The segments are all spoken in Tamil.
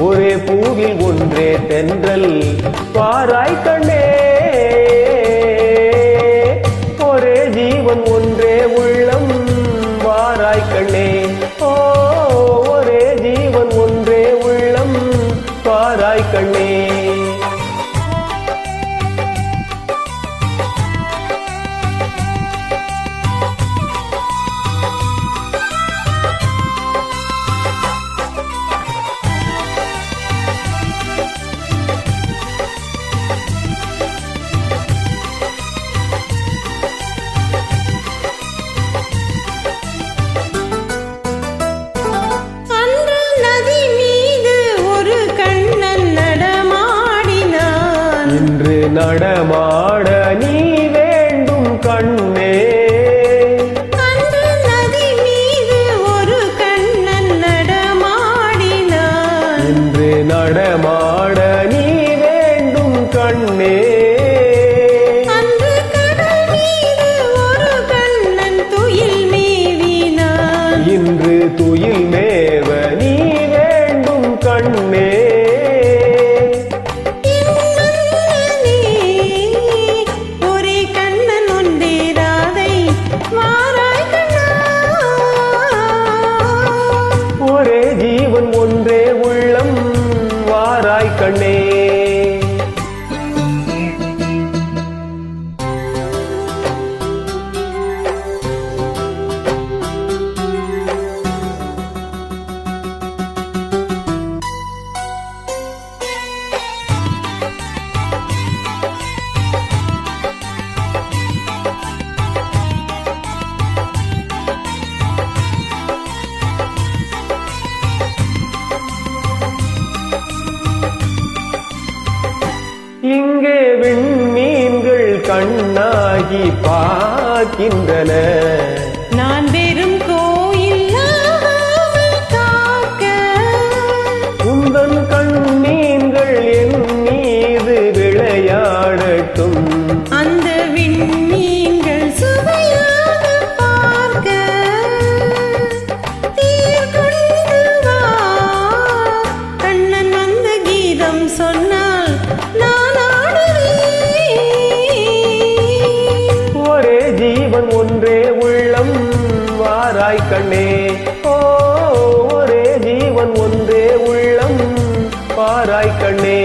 ஒரே பூவில் ஒன்றே தென்றல் பாராய் கண்ணே, ஒரே ஜீவன் ஒன்றே உள்ளம் வாராய் கண்ணே. ஓ, ஒரே ஜீவன் ஒன்றே உள்ளம் வாராய் கண்ணே. இன்று நடமாட நீ வேண்டும் கண்ணே, அன்று நதி மீது ஒரு கண்ணன் நடமாடினான். இன்று நடமாட நீ வேண்டும் கண்ணே, அன்று கடல் மீது ஒரு கண்ணன் துயில் மேவினான். இன்று துயில் மேவ நீ வேண்டும் கண்ணே. ஒரே ஜீவன் ஒன்றே உள்ளம் வாராய் கண்ணே. இங்கே விண்மீன்கள் கண்ணாகி பார்க்கின்றன, நான் வெறும் கோயில் காக்க. உந்தன் கண்ணீன்கள் என் மீது விளையாடட்டும், அந்த விண்மீன்கள் சுவையாக பார்க்க. தீர் கொண்டு வா, கண்ணன் வந்த கீதம் சொன்னால் நான் ஆடுவேன். ஒரே ஜீவன் ஒன்றே உள்ளம் வாராய் கண்ணே. ஓ, ஒரே ஜீவன் ஒன்றே உள்ளம் வாராய் கண்ணே.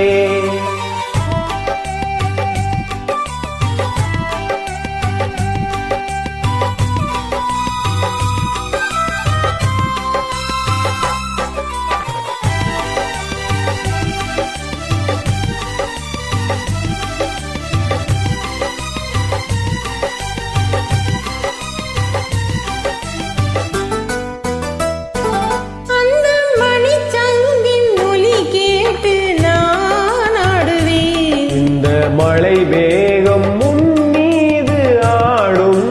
மழை வேகம் முன் மீது ஆடும்,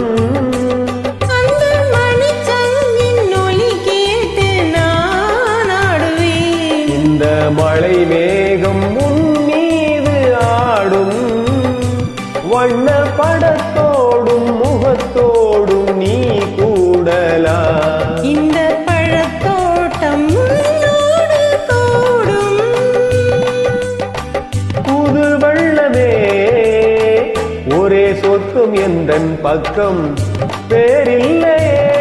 அந்த மணிச்சங்கின் ஒலி கேட்டு நான் ஆடுவேன். இந்த மழை வேகம் முன் மீது ஆடும், வண்ண படத்தோடும் முகத்தோடும் நீ கூடலா. இந்த பழத்தோட்டம் முன்னோடு கூடும். புது வெள்ளமே ஒரே சொத்தும் எந்தன் பக்கம் வேறில்லையே.